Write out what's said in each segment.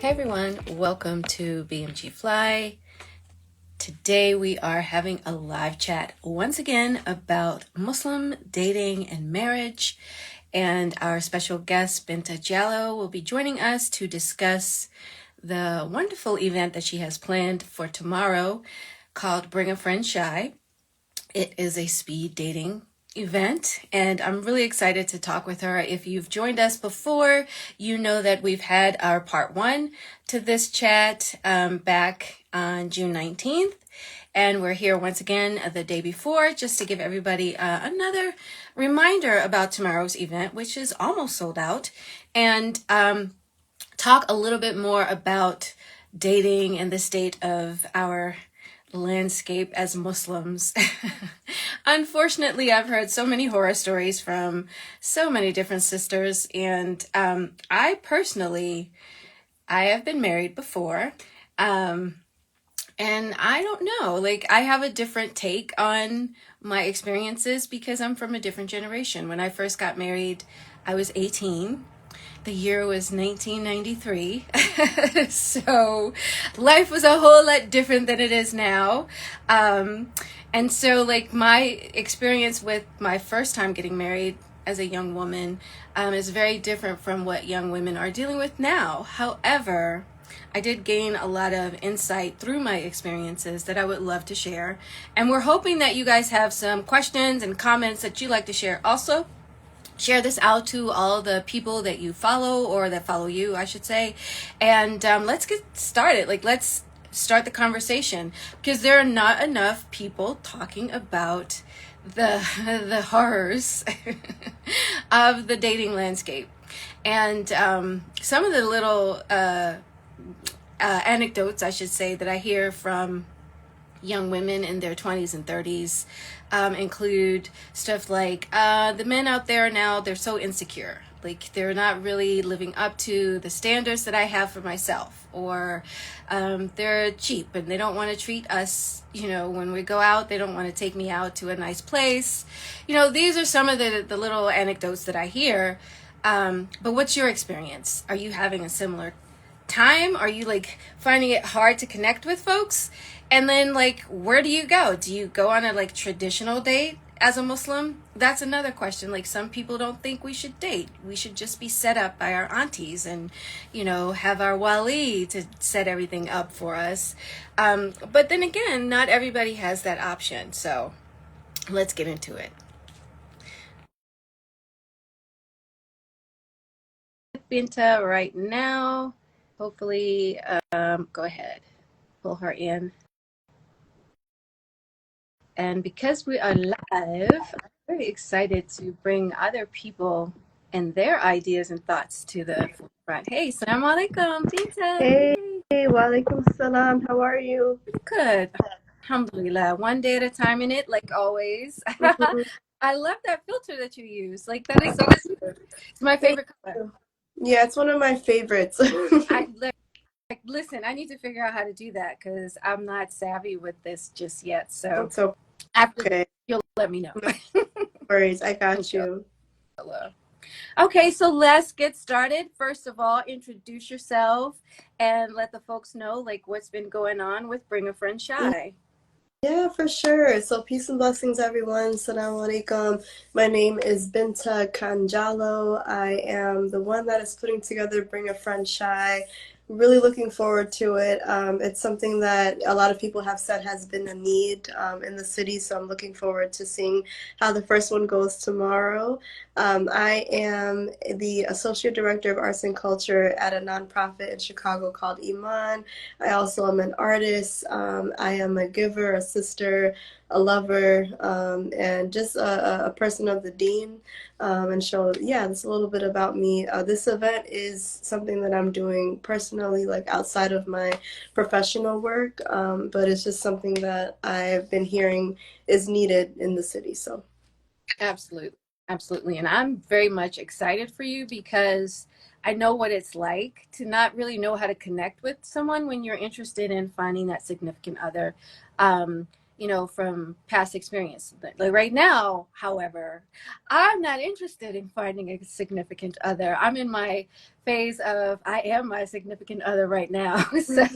Hey everyone, welcome to BMGFly. Today we are having a live chat once again about Muslim dating and marriage. And our special guest, Binta Jallo, will be joining us to discuss the wonderful event that she has planned for tomorrow called Bring a Friend Shy. It is a speed dating event, and I'm really excited to talk with her. If you've joined us before, you know that we've had our part one to this chat back on June 19th. And we're here once again the day before just to give everybody another reminder about tomorrow's event, which is almost sold out, and talk a little bit more about dating and the state of our landscape as Muslims. Unfortunately, I've heard so many horror stories from so many different sisters, and I have been married before, and I don't know, like I have a different take on my experiences because I'm from a different generation. When I first got married, I was 18. The year was 1993. So life was a whole lot different than it is now. And so like my experience with my first time getting married as a young woman is very different from what young women are dealing with now. However, I did gain a lot of insight through my experiences that I would love to share. And we're hoping that you guys have some questions and comments that you'd like to share also. Share this out to all the people that you follow, or that follow you, I should say. And let's get started. Like, let's start the conversation, because there are not enough people talking about the horrors of the dating landscape. And some of the little anecdotes, I should say, that I hear from young women in their 20s and 30s include stuff like the men out there now, they're so insecure. Like they're not really living up to the standards that I have for myself, or they're cheap and they don't want to treat us, when we go out, they don't want to take me out to a nice place. These are some of the little anecdotes that I hear. But what's your experience? Are you having a similar time? Are you like finding it hard to connect with folks? And then like, where do you go? Do you go on a like traditional date as a Muslim? That's another question. Like some people don't think we should date. We should just be set up by our aunties and, have our wali to set everything up for us. But then again, not everybody has that option. So let's get into it. Binta right now. Hopefully, go ahead, pull her in. And because we are live, I'm very excited to bring other people and their ideas and thoughts to the forefront. Hey, salam alaikum, Binta. Hey, walaikum salam. How are you? Good. Alhamdulillah. One day at a time in it, like always. Mhm. I love that filter that you use. Like that is so cute. It's my Thank favorite color. you. Yeah, it's one of my favorites. I like listen, I need to figure out how to do that because I'm not savvy with this just yet. So It's after okay. you'll let me know. No worries. I got Inshallah. you. Okay, so let's get started. First of all, introduce yourself and let the folks know like what's been going on with Bring a Friend Shy. Yeah, for sure. So peace and blessings, everyone. Assalamu alaikum. My name is Binta Kanjalo. I am the one that is putting together Bring a Friend Shy. Really looking forward to it. It's something that a lot of people have said has been a need in the city, so I'm looking forward to seeing how the first one goes tomorrow. I am the Associate Director of Arts and Culture at a nonprofit in Chicago called Iman. I also am an artist. I am a giver, a sister, a lover, and just a person of the Deen. And so, yeah, that's a little bit about me. This event is something that I'm doing personally, like outside of my professional work, but it's just something that I've been hearing is needed in the city. So, Absolutely. Absolutely. And I'm very much excited for you because I know what it's like to not really know how to connect with someone when you're interested in finding that significant other. Um, from past experience. Like right now, however, I'm not interested in finding a significant other. I'm in my phase of I am my significant other right now. So,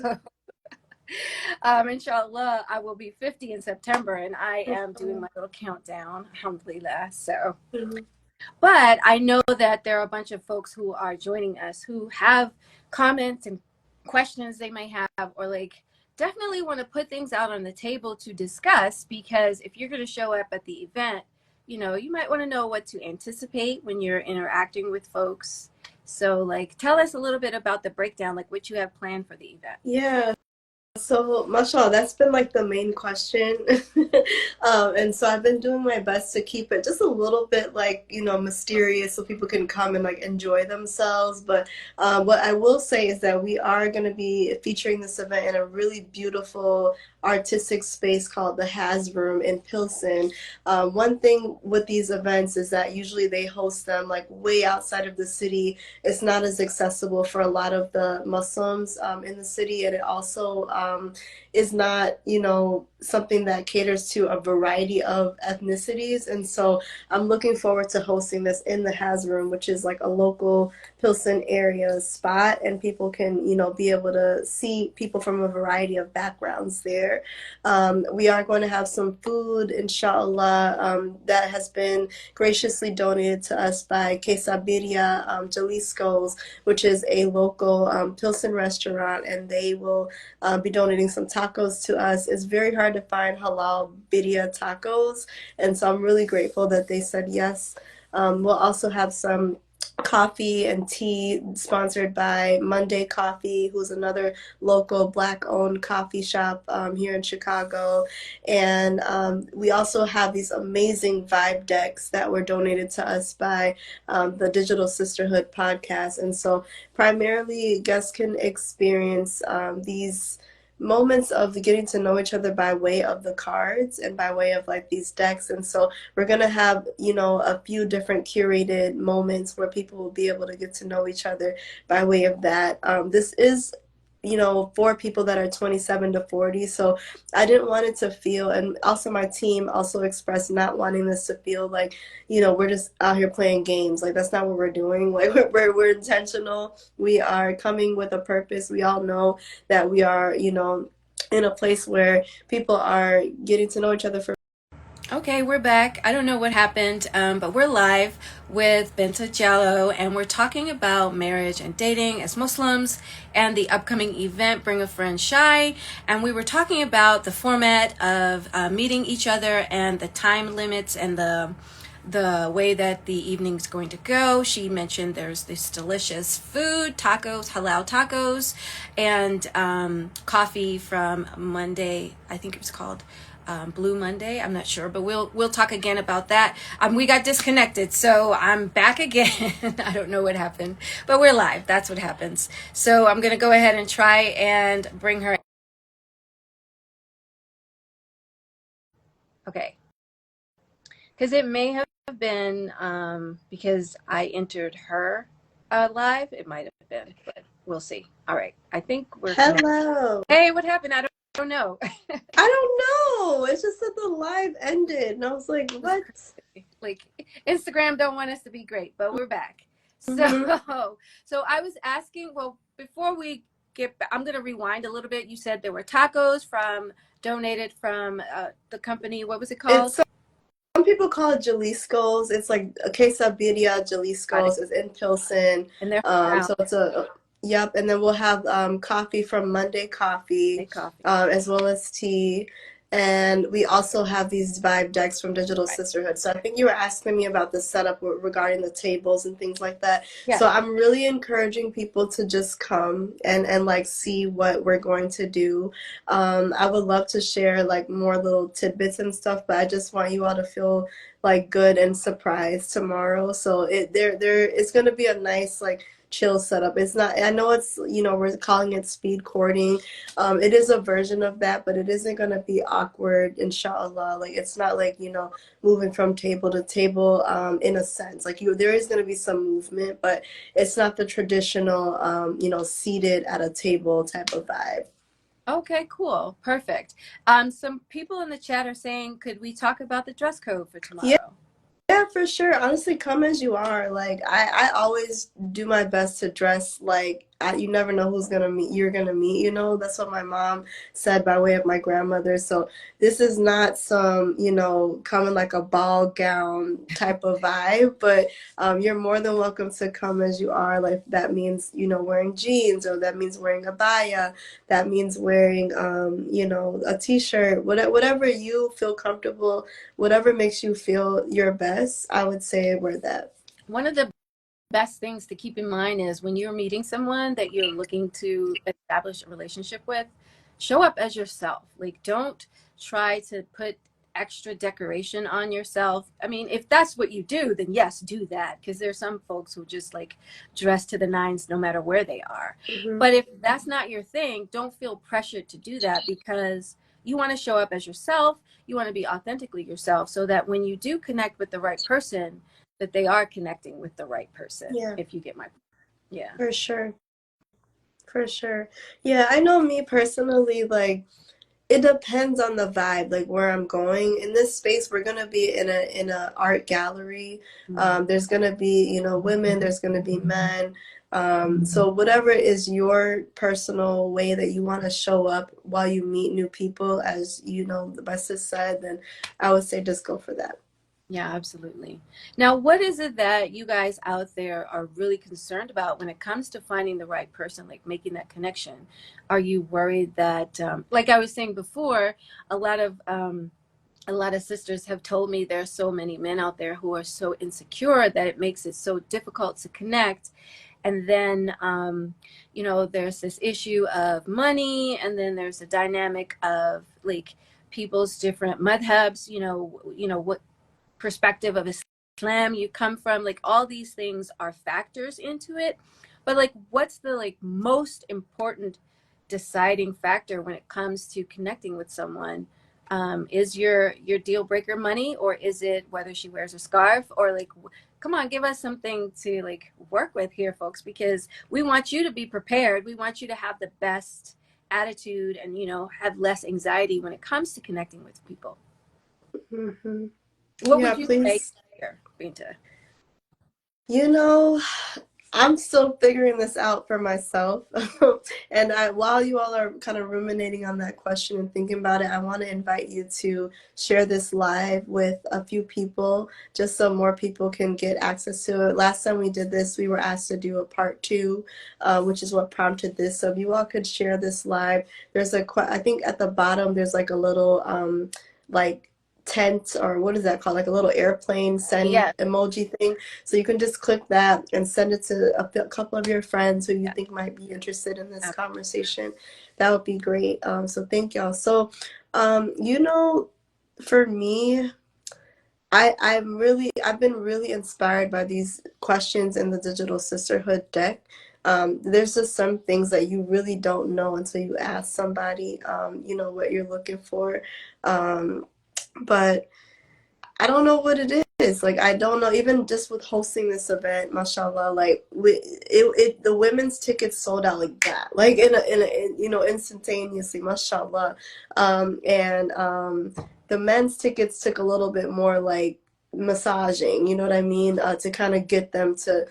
inshallah, I will be 50 in September, and I am doing my little countdown, alhamdulillah. So, but I know that there are a bunch of folks who are joining us who have comments and questions they may have, or like definitely want to put things out on the table to discuss. Because if you're going to show up at the event, you might want to know what to anticipate when you're interacting with folks. So, like, tell us a little bit about the breakdown, like what you have planned for the event. Yeah. So, mashallah, that's been like the main question. And so I've been doing my best to keep it just a little bit like, mysterious so people can come and like enjoy themselves. But what I will say is that we are going to be featuring this event in a really beautiful artistic space called the Has Room in Pilsen. One thing with these events is that usually they host them like way outside of the city. It's not as accessible for a lot of the Muslims in the city, and it also is not, something that caters to a variety of ethnicities. And so I'm looking forward to hosting this in the Has Room, which is like a local Pilsen area spot, and people can, be able to see people from a variety of backgrounds there. We are going to have some food, inshallah, that has been graciously donated to us by Quesabiria Jalisco's, which is a local Pilsen restaurant, and they will be donating some tacos to us. It's very hard to find halal birria tacos, and so I'm really grateful that they said yes. We'll also have some coffee and tea sponsored by Monday Coffee, who's another local black-owned coffee shop here in Chicago. And we also have these amazing vibe decks that were donated to us by the Digital Sisterhood podcast. And so primarily guests can experience these moments of getting to know each other by way of the cards and by way of like these decks. And so we're going to have, a few different curated moments where people will be able to get to know each other by way of that. This is, for people that are 27 to 40. So I didn't want it to feel, and also my team also expressed not wanting this to feel like, we're just out here playing games. Like, that's not what we're doing. Like, we're intentional. We are coming with a purpose. We all know that we are, in a place where people are getting to know each other for. Okay, we're back. I don't know what happened, but we're live with Binta Jallo, and we're talking about marriage and dating as Muslims and the upcoming event, Bring a Friend Shy. And we were talking about the format of meeting each other and the time limits and the way that the evening's going to go. She mentioned there's this delicious food, tacos, halal tacos, and coffee from Monday, I think it was called Blue Monday. I'm not sure, but we'll talk again about that. We got disconnected, so I'm back again. I don't know what happened, but we're live. That's what happens. So I'm gonna go ahead and try and bring her. Okay, because it may have been because I entered her live. It might have been, but we'll see. All right, I think we're connected. Hello. Hey, what happened? I don't know. I don't know. It's just that the live ended, and I was like, "What?" Like, Instagram don't want us to be great, but we're back. Mm-hmm. So I was asking. Well, before we get back, I'm gonna rewind a little bit. You said there were tacos donated from the company. What was it called? It's some people call it Jalisco's. It's like a quesadilla Got it. Jalisco's is in Pilsen. And they're around. So it's yep. And then we'll have coffee from Monday Coffee, Coffee. as well as tea. And we also have these vibe decks from Digital Right. Sisterhood. So I think you were asking me about the setup regarding the tables and things like that. Yeah. So I'm really encouraging people to just come and like see what we're going to do. I would love to share like more little tidbits and stuff, but I just want you all to feel like good and surprised tomorrow. So it's gonna be a nice like chill setup. It's not, I know it's, we're calling it speed courting. It is a version of that, but it isn't gonna be awkward, inshallah. Like, it's not like, moving from table to table, in a sense. Like, there is gonna be some movement, but it's not the traditional, seated at a table type of vibe. Okay, cool. Perfect. Some people in the chat are saying, could we talk about the dress code for Yeah. tomorrow? Yeah, for sure. Honestly, come as you are. Like I always do my best to dress like you never know who's gonna meet you're gonna meet, you know. That's what my mom said by way of my grandmother. So this is not some, come in like a ball gown type of vibe, but you're more than welcome to come as you are. Like that means, wearing jeans, or that means wearing a baya, that means wearing a t-shirt, whatever you feel comfortable, whatever makes you feel your best, I would say wear that. One of the best things to keep in mind is when you're meeting someone that you're looking to establish a relationship with, show up as yourself. Like, don't try to put extra decoration on yourself. I mean, if that's what you do, then yes, do that. Because there's some folks who just like dress to the nines no matter where they are. Hmm. But if that's not your thing, don't feel pressured to do that, because you want to show up as yourself. You want to be authentically yourself, so that when you do connect with the right person, that they are connecting with the right person, Yeah, if you get my. Yeah. for sure. For sure. Yeah, I know me personally, like it depends on the vibe, like where I'm going. In this space, we're gonna be in a art gallery. Mhm. There's gonna be, women, there's gonna be men. So whatever is your personal way that you want to show up while you meet new people, as my sis said, then I would say just go for that. Yeah, absolutely. Now, what is it that you guys out there are really concerned about when it comes to finding the right person, like making that connection? Are you worried that, like I was saying before, a lot of a lot of sisters have told me there's so many men out there who are so insecure that it makes it so difficult to connect. And then, there's this issue of money, and then there's a dynamic of like people's different madhabs, what perspective of Islam you come from. Like all these things are factors into it. But like what's the like most important deciding factor when it comes to connecting with someone? Is your deal breaker money, or is it whether she wears a scarf, or like come on, give us something to like work with here, folks, because we want you to be prepared. We want you to have the best attitude and have less anxiety when it comes to connecting with people. Hmm. What Yeah, would you say please. here, Binta? You know, I'm still figuring this out for myself. And while you all are kind of ruminating on that question and thinking about it, I want to invite you to share this live with a few people just so more people can get access to it. Last time we did this, we were asked to do a part two, which is what prompted this. So if you all could share this live, I think at the bottom, there's like a little, like, tent, or what is that called? Like a little airplane send Yeah, emoji thing. So you can just click that and send it to a couple of your friends who you yeah, think might be interested in this ab- conversation. That would be great. So thank y'all. So, for me, I've been really inspired by these questions in the Digital Sisterhood deck. There's just some things that you really don't know until you ask somebody, what you're looking for. Um, but I don't know what it is. Like I don't know. Even just with hosting this event, mashallah, like the women's tickets sold out like that, like instantaneously, mashallah. And the men's tickets took a little bit more like massaging. You know what I mean? To kind of get them to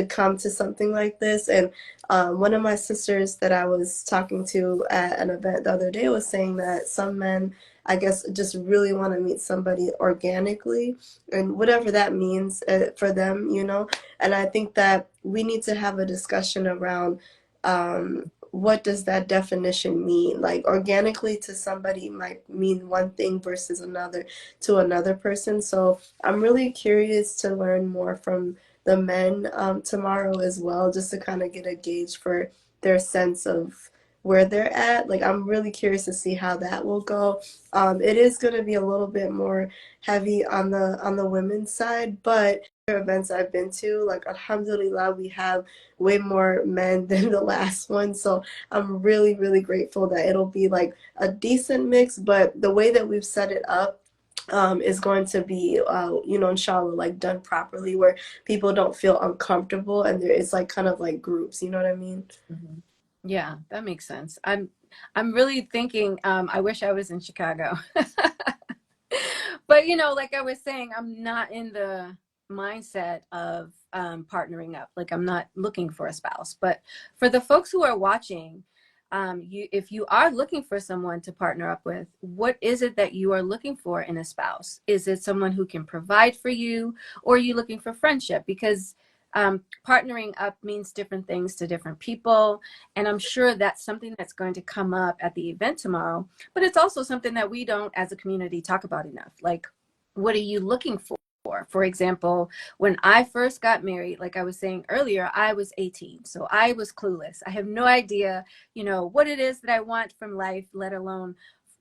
come to something like this. And one of my sisters that I was talking to at an event the other day was saying that some men, I guess, just really want to meet somebody organically, and whatever that means for them, you know. And I think that we need to have a discussion around what does that definition mean? Like organically to somebody might mean one thing versus another to another person. So I'm really curious to learn more from the men tomorrow as well, just to kind of get a gauge for their sense of where they're at. Like I'm really curious to see how that will go. It is going to be a little bit more heavy on the women's side, but events I've been to, like alhamdulillah, we have way more men than the last one. So I'm really, really grateful that it'll be like a decent mix, but the way that we've set it up is going to be, inshallah, like done properly where people don't feel uncomfortable and there is like kind of like groups, you know what I mean? Mhm. Yeah, that makes sense. I'm really thinking, I wish I was in Chicago. But like I was saying, I'm not in the mindset of partnering up. Like I'm not looking for a spouse. But for the folks who are watching, if you are looking for someone to partner up with, what is it that you are looking for in a spouse? Is it someone who can provide for you, or are you looking for friendship? Because partnering up means different things to different people. And I'm sure that's something that's going to come up at the event tomorrow. But it's also something that we don't, as a community, talk about enough. Like, what are you looking for? For example, when I first got married, like I was saying earlier, I was 18. So I was clueless. I have no idea, what it is that I want from life, let alone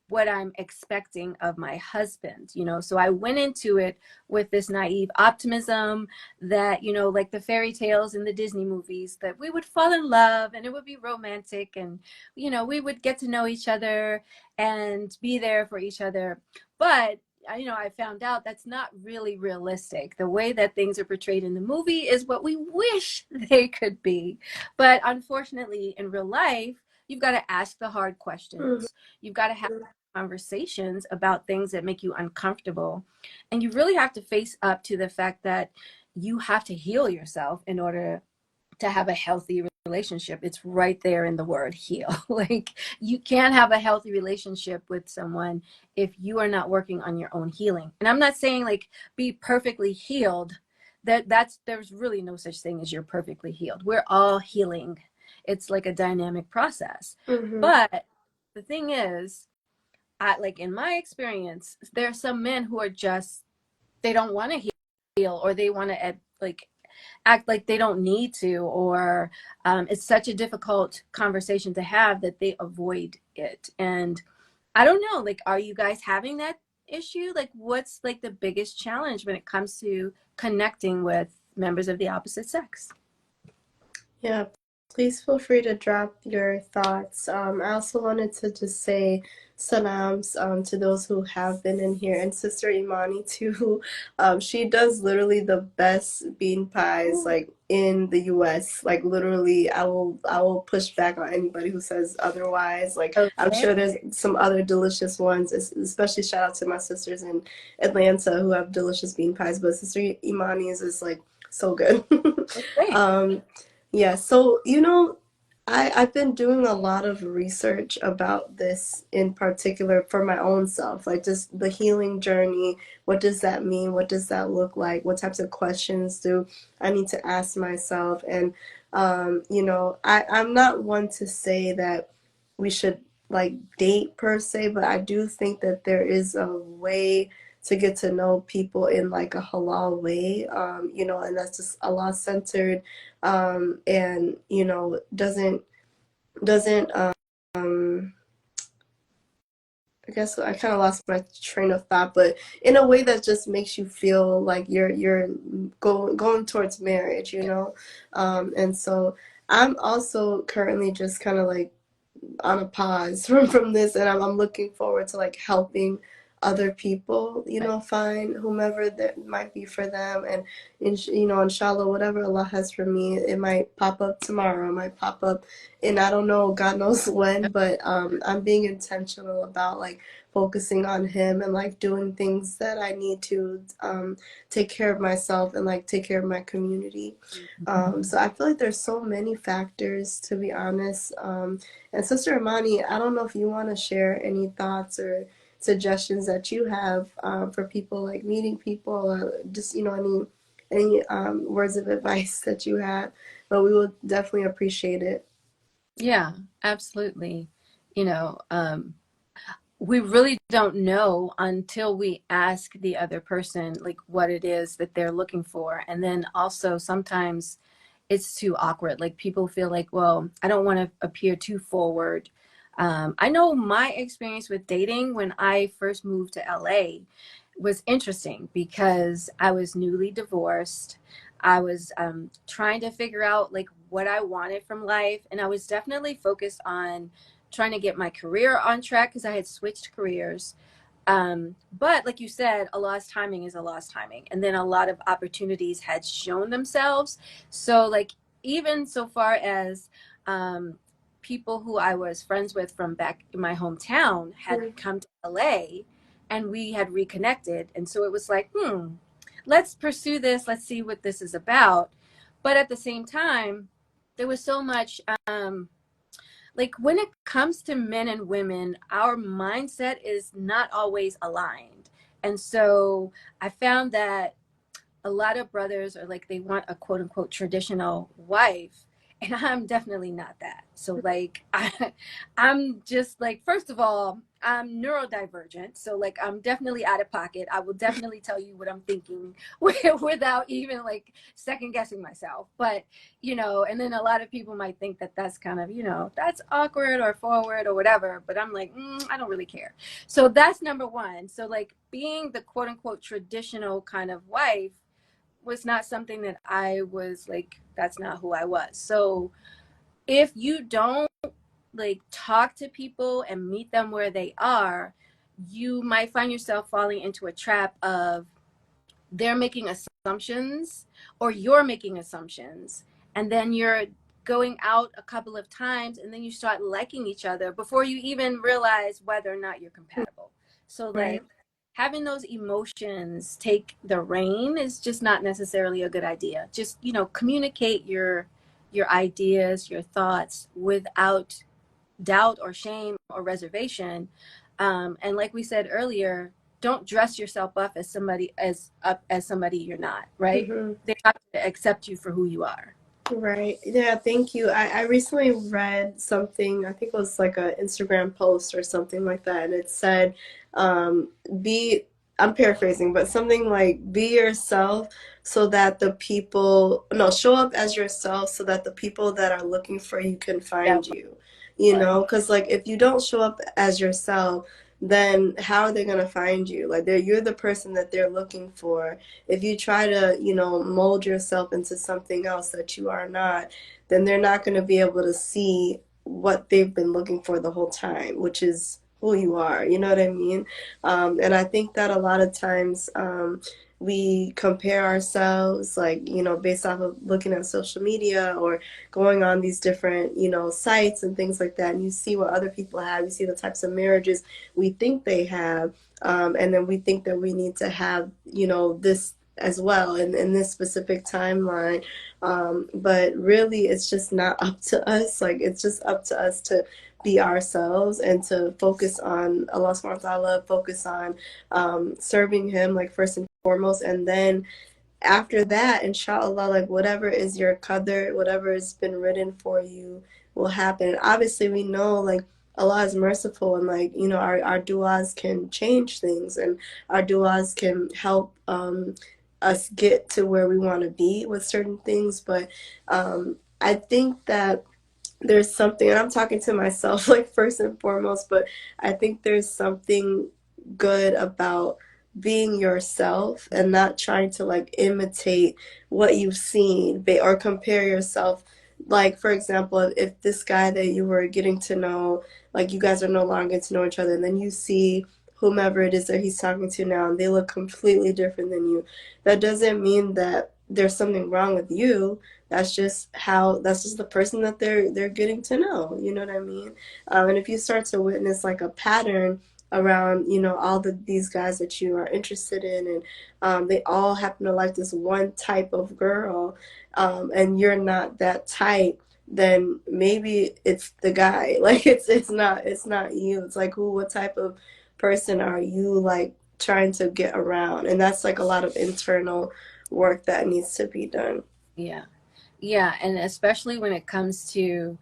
what I'm expecting of my husband. So I went into it with this naive optimism that, like the fairy tales in the Disney movies, that we would fall in love and it would be romantic and, we would get to know each other and be there for each other. But I found out that's not really realistic. The way that things are portrayed in the movie is what we wish they could be. But unfortunately, in real life, you've got to ask the hard Mhm. questions. You've got to have conversations about things that make you uncomfortable. And you really have to face up to the fact that you have to heal yourself in order to have a healthy relationship. It's right there in the word heal. Like you can't have a healthy relationship with someone if you are not working on your own healing. And I'm not saying like be perfectly healed. There's really no such thing as you're perfectly healed. We're all healing. It's like a dynamic process. Mhm. But the thing is, like in my experience, there are some men who are just they don't want to heal, or they want to like act like they don't need to, or it's such a difficult conversation to have that they avoid it. And I don't know, like, are you guys having that issue? Like, what's like the biggest challenge when it comes to connecting with members of the opposite sex? Yeah, please feel free to drop your thoughts. I also wanted to just say salams to those who have been in here, and Sister Imani too. She does literally the best bean pies like in the U.S. Like literally, I will push back on anybody who says otherwise. Like I'm Okay. sure there's some other delicious ones. Especially shout out to my sisters in Atlanta who have delicious bean pies, but Sister Imani's is like so good. Okay. um, yeah, so I've been doing a lot of research about this in particular for my own self, like just the healing journey. What does that mean? What does that look like? What types of questions do I need to ask myself? And I'm not one to say that we should like date per se, but I do think that there is a way to get to know people in like a halal way, and that's just Allah centered, and doesn't I guess I kind of lost my train of thought, but in a way that just makes you feel like you're going towards marriage, and so I'm also currently just kind of like on a pause from this, and I'm looking forward to like helping other people, find whomever that might be for them. And inshallah, whatever Allah has for me, it might pop up tomorrow, it might pop up, and I don't know, God knows when. But I'm being intentional about like focusing on him and like doing things that I need to take care of myself and like take care of my community. So I feel like there's so many factors, to be honest. And Sister Imani, I don't know if you want to share any thoughts or suggestions that you have for people like meeting people, or just any words of advice that you have. But we will definitely appreciate it. Yeah, absolutely. You know, um, we really don't know until we ask the other person like what it is that they're looking for. And then also sometimes it's too awkward. Like people feel like, well, I don't want to appear too forward. I know my experience with dating when I first moved to LA was interesting because I was newly divorced. I was trying to figure out like what I wanted from life, and I was definitely focused on trying to get my career on track because I had switched careers. But like you said, a lost timing is a lost timing, and then a lot of opportunities had shown themselves. So like even so far as um, people who I was friends with from back in my hometown had come to LA and we had reconnected. And so it was like, let's pursue this. Let's see what this is about. But at the same time, there was so much, like when it comes to men and women, our mindset is not always aligned. And so I found that a lot of brothers are like they want a quote unquote traditional wife, and I'm definitely not that. So like I'm just like, first of all, I'm neurodivergent, so like I'm definitely out of pocket. I will definitely tell you what I'm thinking without even like second guessing myself. But and then a lot of people might think that that's kind of that's awkward or forward or whatever, but I'm like, I don't really care. So that's number one. So like being the quote unquote traditional kind of wife was not something that I was like, that's not who I was. So if you don't like talk to people and meet them where they are, you might find yourself falling into a trap of they're making assumptions or you're making assumptions. And then you're going out a couple of times and then you start liking each other before you even realize whether or not you're compatible. So Right. like having those emotions take the reign is just not necessarily a good idea. Just, communicate your ideas, your thoughts without doubt or shame or reservation. And like we said earlier, don't dress yourself up as somebody you're not, right? Mm-hmm. They have to accept you for who you are. Right. Yeah, thank you. I recently read something, I think it was like an Instagram post or something like that, and it said, um, be, I'm paraphrasing, but something like, be yourself so that the people, no, show up as yourself so that the people that are looking for you can Yeah, find you, you right. know? Because, like, if you don't show up as yourself, then how are they going to find you? Like, you're the person that they're looking for. If you try to, mold yourself into something else that you are not, then they're not going to be able to see what they've been looking for the whole time, which is who you are. You know what I mean? And I think that a lot of times we compare ourselves, like, based off of looking at social media or going on these different, sites and things like that. And you see what other people have, you see the types of marriages we think they have. And then we think that we need to have, this as well in this specific timeline. But really, it's just not up to us. Like, it's just up to us to be ourselves and to focus on Allah subhanahu wa ta'ala, focus on serving Him, like, first and foremost. And then after that, inshallah, like, whatever is your qadr, whatever has been written for you will happen. And obviously, we know, like, Allah is merciful, and, like, our du'as can change things, and our du'as can help us get to where we want to be with certain things. But I think that there's something, and I'm talking to myself, like, first and foremost, but I think there's something good about being yourself and not trying to, like, imitate what you've seen or compare yourself. Like, for example, if this guy that you were getting to know, like, you guys are no longer getting to know each other, and then you see whomever it is that he's talking to now and they look completely different than you, that doesn't mean that there's something wrong with you. That's just the person that they're getting to know. You know what I mean? And if you start to witness, like, a pattern around, all these guys that you are interested in, and they all happen to like this one type of girl, and you're not that type, then maybe it's the guy. Like, it's not you. It's like, what type of person are you, like, trying to get around? And that's, like, a lot of internal work that needs to be done. Yeah. Yeah. And especially when it comes to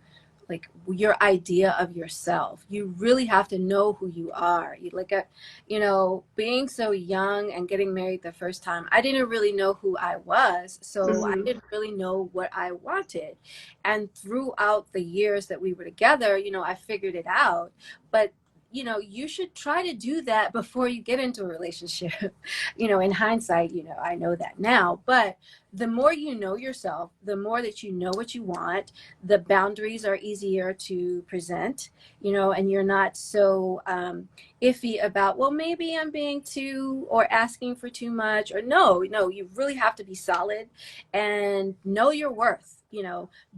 like your idea of yourself, you really have to know who you are. You like, being so young and getting married the first time, I didn't really know who I was. So I Hmm. didn't really know what I wanted. And throughout the years that we were together, I figured it out. But you should try to do that before you get into a relationship. In hindsight, I know that now, but the more you know yourself, the more that you know what you want, the boundaries are easier to present, and you're not so iffy about, well, maybe I'm being too or asking for too much, or no, you really have to be solid and know your worth.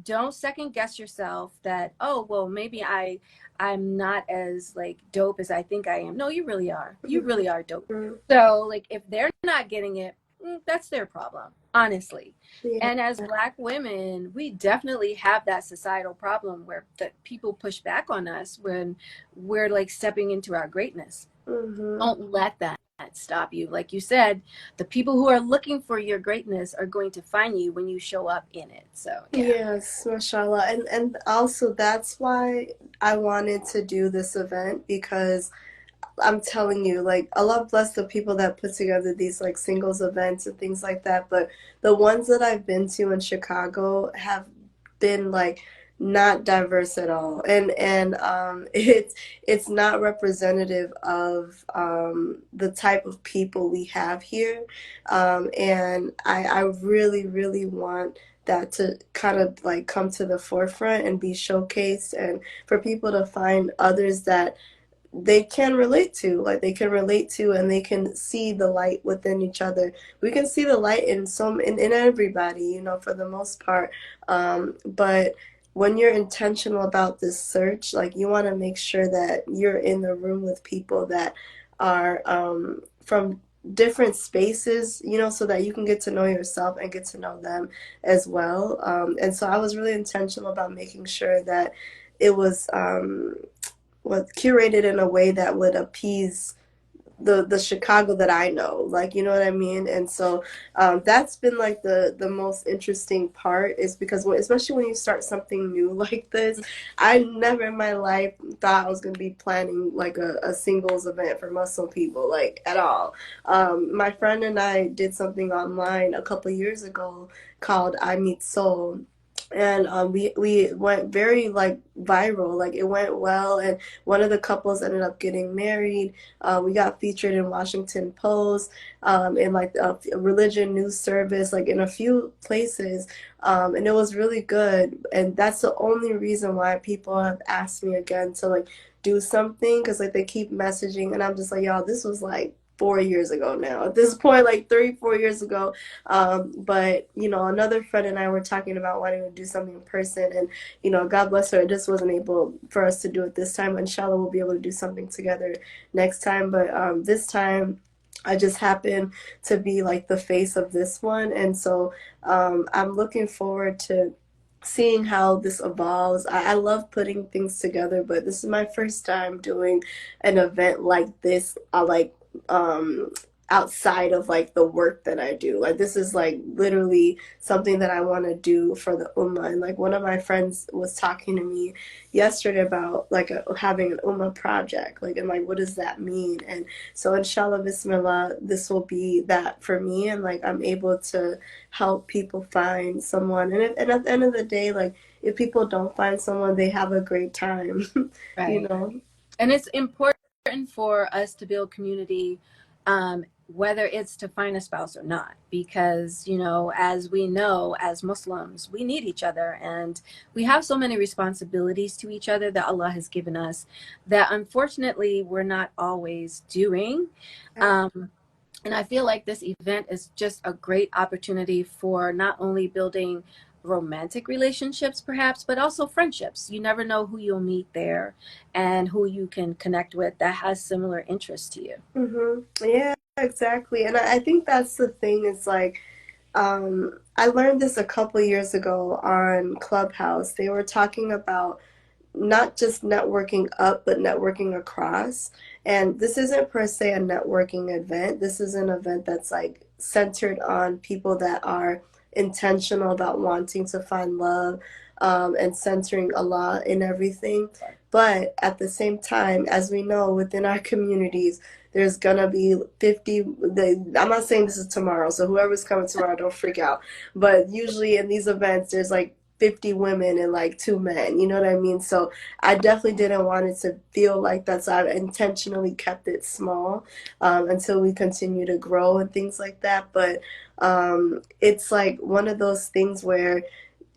Don't second guess yourself that, oh, well, maybe I'm not as like dope as I think I am. No, you really are. You really are dope. Mhm. So like if they're not getting it, that's their problem, honestly. Yeah. And as Black women, we definitely have that societal problem where that people push back on us when we're like stepping into our greatness. Hmm. Don't let that stop you. Like you said, the people who are looking for your greatness are going to find you when you show up in it. So yeah. Yes, mashallah. And also that's why I wanted to do this event because I'm telling you, like, Allah bless the people that put together these like singles events and things like that. But the ones that I've been to in Chicago have been like not diverse at all, and it's not representative of the type of people we have here, and I really really want that to kind of like come to the forefront and be showcased, and for people to find others that they can relate to, like they can relate to, and they can see the light within each other. We can see the light in in everybody, for the most part. But when you're intentional about this search, like you want to make sure that you're in the room with people that are from different spaces, so that you can get to know yourself and get to know them as well. And so I was really intentional about making sure that it was curated in a way that would appease the Chicago that I know, like, you know what I mean? And so that's been like the most interesting part, is because especially when you start something new like this, I never in my life thought I was going to be planning like a singles event for Muslim people, like at all. My friend and I did something online a couple years ago called I Meet Soul, and we went very like viral, like it went well, and one of the couples ended up getting married. We got featured in Washington Post, in like a religion news service, like in a few places, and it was really good. And that's the only reason why people have asked me again to like do something, because like they keep messaging, and I'm just like, y'all, this was like 4 years ago now. At this point, like 3, 4 years ago. But another friend and I were talking about wanting to do something in person, and God bless her, it just wasn't able for us to do it this time. Inshallah, we'll be able to do something together next time. But this time, I just happen to be like the face of this one, and so I'm looking forward to seeing how this evolves. I love putting things together, but this is my first time doing an event like this. Um, outside of like the work that I do. Like this is like literally something that I want to do for the ummah. And like one of my friends was talking to me yesterday about like having an ummah project. Like, and like, what does that mean? And so inshallah, bismillah, this will be that for me. And like, I'm able to help people find someone. And at the end of the day, like if people don't find someone, they have a great time, you Right. know? And it's important for us to build community, whether it's to find a spouse or not, because as we know, as Muslims, we need each other, and we have so many responsibilities to each other that Allah has given us that unfortunately we're not always doing. um, and I feel like this event is just a great opportunity for not only building romantic relationships, perhaps, but also friendships. You never know who you'll meet there and who you can connect with that has similar interests to you. Yeah, exactly. And I think that's the thing. It's like, I learned this a couple years ago on Clubhouse. They were talking about not just networking up, but networking across. And this isn't per se a networking event. This is an event that's like centered on people that are intentional about wanting to find love, and centering Allah in everything. But at the same time, as we know, within our communities, there's gonna be 50. I'm not saying this is tomorrow, so whoever's coming tomorrow, don't freak out. But usually in these events, there's like 50 women and like 2 men, you know what I mean? So I definitely didn't want it to feel like that. So I intentionally kept it small until we continue to grow and things like that. But it's like one of those things where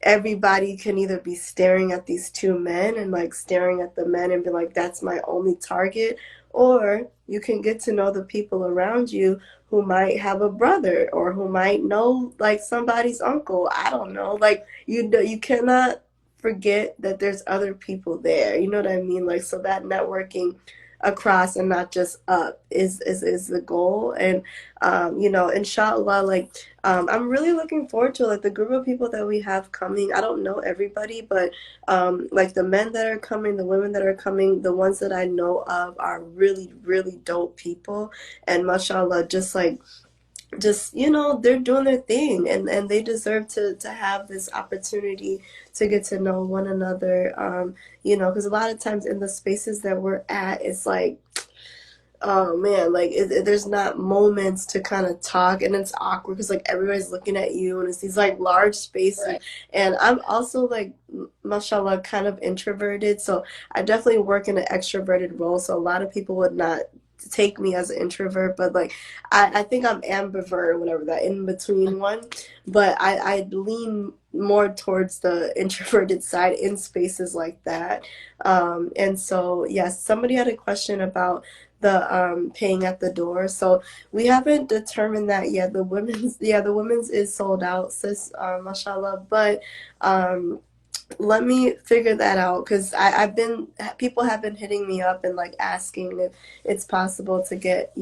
everybody can either be staring at these 2 men and like staring at the men and be like, that's my only target, or you can get to know the people around you who might have a brother or who might know like somebody's uncle. I don't know. Like you cannot forget that there's other people there. You know what I mean? Like so that networking across and not just up is the goal. And inshallah, like I'm really looking forward to like the group of people that we have coming. I don't know everybody, but like the men that are coming, the women that are coming, the ones that I know of are really, really dope people. And mashallah, they're doing their thing, and they deserve to have this opportunity to get to know one another. Because a lot of times in the spaces that we're at, it's like, oh man, like there's not moments to kind of talk, and it's awkward because like everybody's looking at you and it's these like large spaces. Right. And I'm also like, mashallah, kind of introverted, so I definitely work in an extroverted role, so a lot of people would not take me as an introvert, but like I think I'm ambivert or whatever, that in between one. But I lean more towards the introverted side in spaces like that. And so yes, somebody had a question about the paying at the door. So we haven't determined that yet. The women's is sold out, sis, mashallah. But let me figure that out because I've been people have been hitting me up and like asking if it's possible to get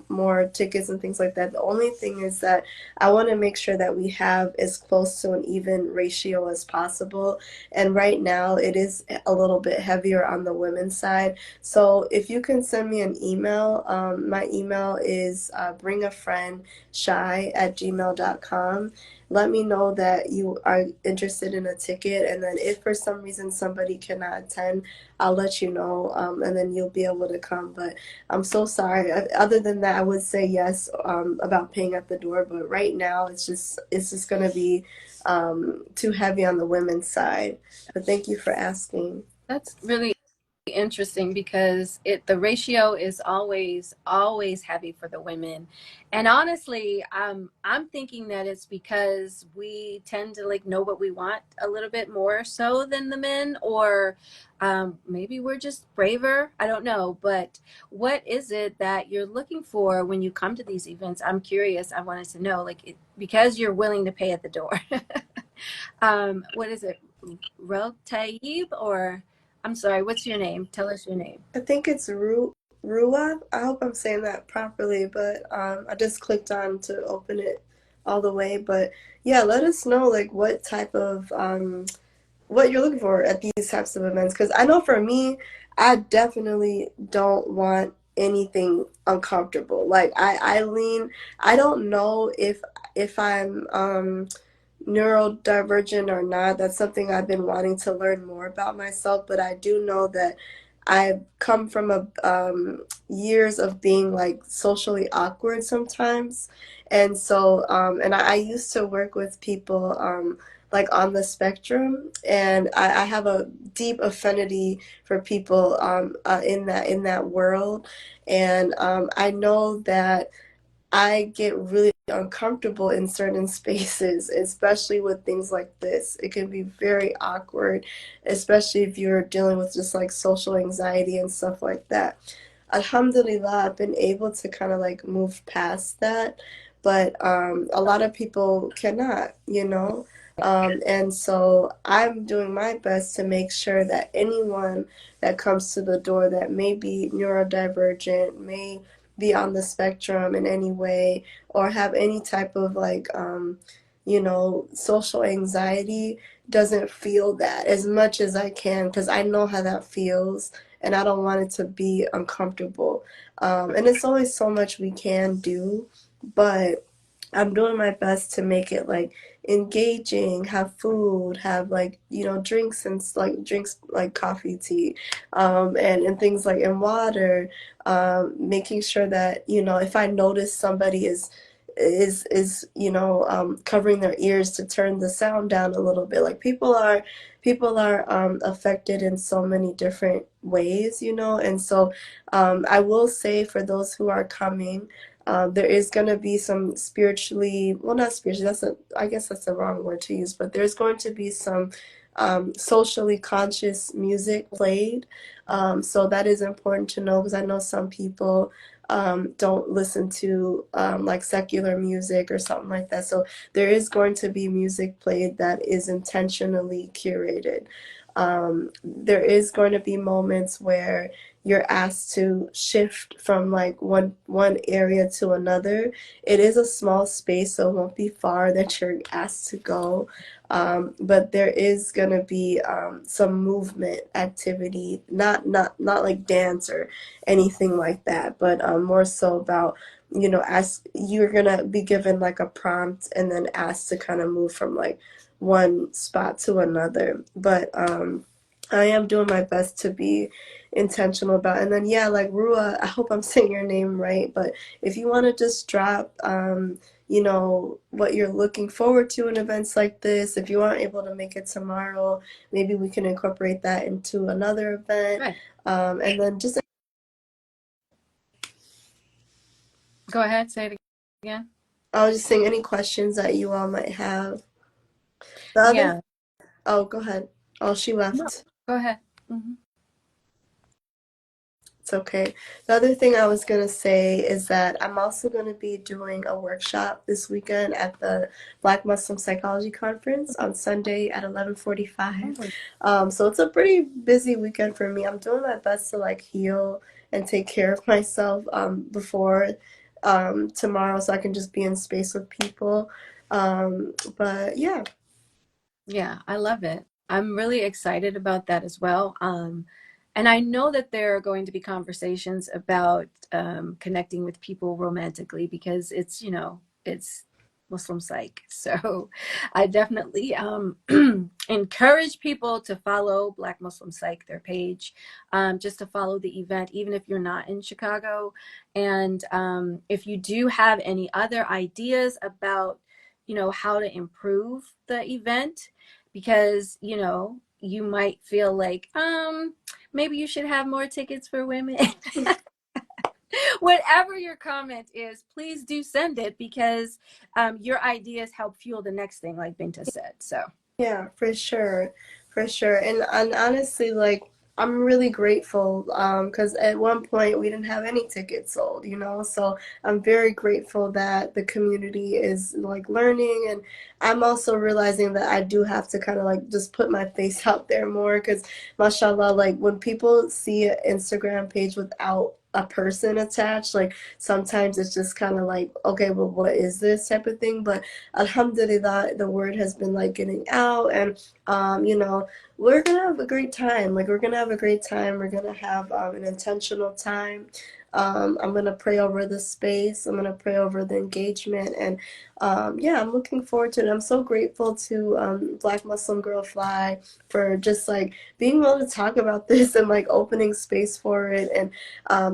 more tickets and things like that. The only thing is that I want to make sure that we have as close to an even ratio as possible, and right now it is a little bit heavier on the women's side. So if you can send me an email, my email is bringafriendshy@gmail.com. Let me know that you are interested in a ticket, and then if for some reason somebody cannot attend, I'll let you know, and then you'll be able to come. But I'm so sorry. Other than that, I would say yes, about paying at the door, but right now it's just gonna be too heavy on the women's side. But thank you for asking. That's really interesting because the ratio is always heavy for the women. And honestly, I'm thinking that it's because we tend to like know what we want a little bit more so than the men, or maybe we're just braver. I don't know. But what is it that you're looking for when you come to these events? I'm curious. I wanted to know, like, because you're willing to pay at the door. What is it? Rel Taib, or I'm sorry, what's your name? Tell us your name. I think it's Rua. I hope I'm saying that properly, but I just clicked on to open it all the way. But yeah, let us know like what type of what you're looking for at these types of events. Because I know for me, I definitely don't want anything uncomfortable. Like I don't know if I'm neurodivergent or not. That's something I've been wanting to learn more about myself, but I do know that I've come from a years of being like socially awkward sometimes. And so and I used to work with people like on the spectrum, and I have a deep affinity for people in that world. And I know that I get really uncomfortable in certain spaces, especially with things like this. It can be very awkward, especially if you're dealing with just like social anxiety and stuff like that. Alhamdulillah, I've been able to kind of like move past that, but a lot of people cannot. And so I'm doing my best to make sure that anyone that comes to the door that may be neurodivergent, may be on the spectrum in any way, or have any type of like social anxiety, doesn't feel that as much as I can, because I know how that feels, and I don't want it to be uncomfortable. And it's only so much we can do, but I'm doing my best to make it like engaging, have food, have like, drinks, and like drinks like coffee, tea, and things like, and water, making sure that, if I notice somebody is covering their ears to turn the sound down a little bit. Like people are affected in so many different ways, and so I will say for those who are coming, there is going to be some spiritually, well, not spiritually, I guess that's the wrong word to use, but there's going to be some socially conscious music played. So that is important to know because I know some people don't listen to like secular music or something like that. So there is going to be music played that is intentionally curated. There is going to be moments where you're asked to shift from like one area to another. It is a small space, so it won't be far that you're asked to go. But there is gonna be some movement activity, not like dance or anything like that, but more so about ask you're gonna be given like a prompt and then asked to kind of move from like one spot to another. But I am doing my best to be intentional about it. And then yeah, like Rua, I hope I'm saying your name right, but if you want to just drop what you're looking forward to in events like this, if you aren't able to make it tomorrow, maybe we can incorporate that into another event. Right. And then just Go ahead, say it again. I was just saying any questions that you all might have. The other Yeah. Oh, go ahead. Oh, she No, left. go ahead. Hmm. It's okay. The other thing I was gonna say is that I'm also gonna be doing a workshop this weekend at the Black Muslim Psychology Conference on Sunday at 11:45. Oh, So it's a pretty busy weekend for me. I'm doing my best to like heal and take care of myself before tomorrow, so I can just be in space with people. But yeah. yeah, I love it. I'm really excited about that as well. And I know that there are going to be conversations about connecting with people romantically because it's Muslim psych. So I definitely encourage people to follow Black Muslim Psych, their page, just to follow the event, even if you're not in Chicago. And if you do have any other ideas about, how to improve the event, because, you might feel like, maybe you should have more tickets for women. Whatever your comment is, please do send it because your ideas help fuel the next thing, like Binta said. So, Yeah, for sure. For sure. And honestly, like I'm really grateful because at one point we didn't have any tickets sold, So I'm very grateful that the community is like learning, and I'm also realizing that I do have to kind of like just put my face out there more because mashallah, like when people see an Instagram page without a person attached, like sometimes it's just kind of like, okay, well, what is this type of thing? But alhamdulillah, the word has been like getting out, and we're gonna have a great time. Like we're gonna have a great time. We're gonna have an intentional time. I'm gonna pray over the space. I'm gonna pray over the engagement, and yeah, I'm looking forward to it. I'm so grateful to Black Muslim Girl Fly for just like being willing to talk about this and like opening space for it. And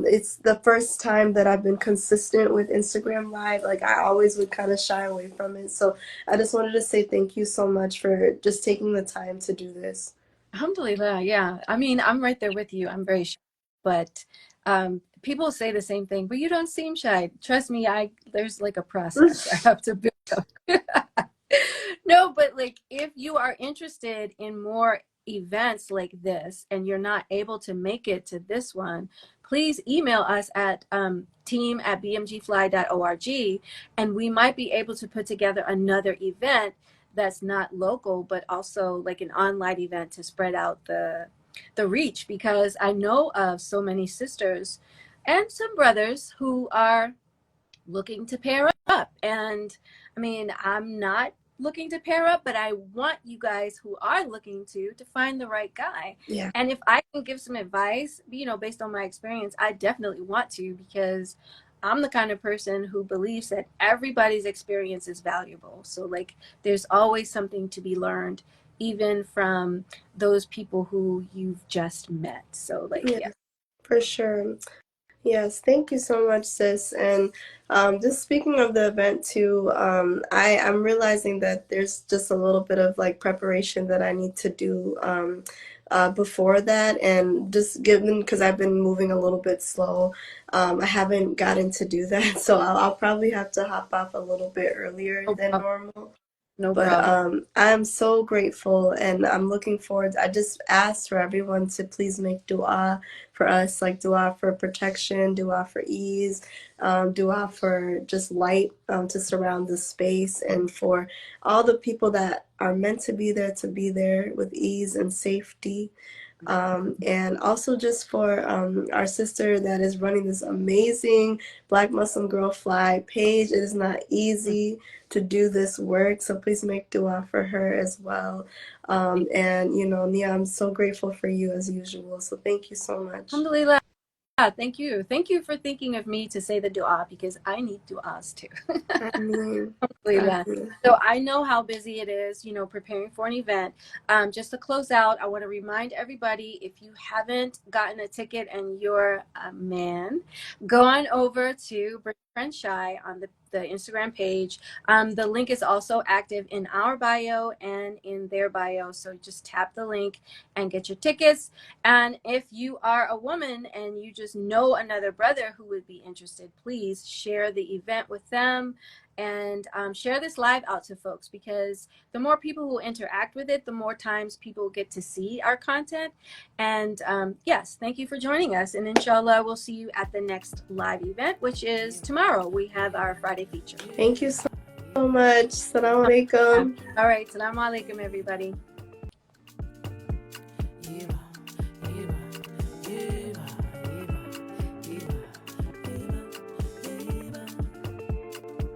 it's the first time that I've been consistent with Instagram Live. Like I always would kind of shy away from it. So I just wanted to say thank you so much for just taking the time to do this. alhamdulillah, yeah. I mean, I'm right there with you. I'm very shy, but people say the same thing, but you don't seem shy. Trust me, there's like a process I have to build up. No, but like if you are interested in more events like this and you're not able to make it to this one, please email us at team@bmgfly.org, and we might be able to put together another event that's not local, but also like an online event to spread out the reach, because I know of so many sisters and some brothers who are looking to pair up. And I mean, I'm not looking to pair up, but I want you guys who are looking to find the right guy. Yeah. And if I can give some advice, based on my experience, I definitely want to, because I'm the kind of person who believes that everybody's experience is valuable. So like there's always something to be learned, even from those people who you've just met. So like, Yeah, yeah. for sure. Yes, thank you so much, sis. And just speaking of the event too, I'm realizing that there's just a little bit of like preparation that I need to do before that, and just given because I've been moving a little bit slow, I haven't gotten to do that, so I'll probably have to hop off a little bit earlier No than problem. normal. No But problem. I'm so grateful and I'm looking forward. I just ask for everyone to please make dua for us, like dua for protection, dua for ease, dua for just light to surround the space, and for all the people that are meant to be there with ease and safety. And also just for our sister that is running this amazing Black Muslim Girl Fly page. It is not easy to do this work, so please make dua for her as well. And you know, Nia, I'm so grateful for you as usual. So thank you so much. Alhamdulillah. Thank you. Thank you for thinking of me to say the dua because I need duas too. I mean, I Alhamdulillah. mean, So I know how busy it is, preparing for an event. Just to close out, I want to remind everybody if you haven't gotten a ticket and you're a man, go on over to Bring a Friend Shy on the Instagram page. The link is also active in our bio and in their bio. So just tap the link and get your tickets. And if you are a woman and you just know another brother who would be interested, please share the event with them and share this live out to folks, because the more people who interact with it, the more times people get to see our content. And yes, thank you for joining us. And inshallah, we'll see you at the next live event, which is tomorrow. We have our Friday feature. thank you so much. Assalamu alaikum. All right. Salaam alaikum, everybody.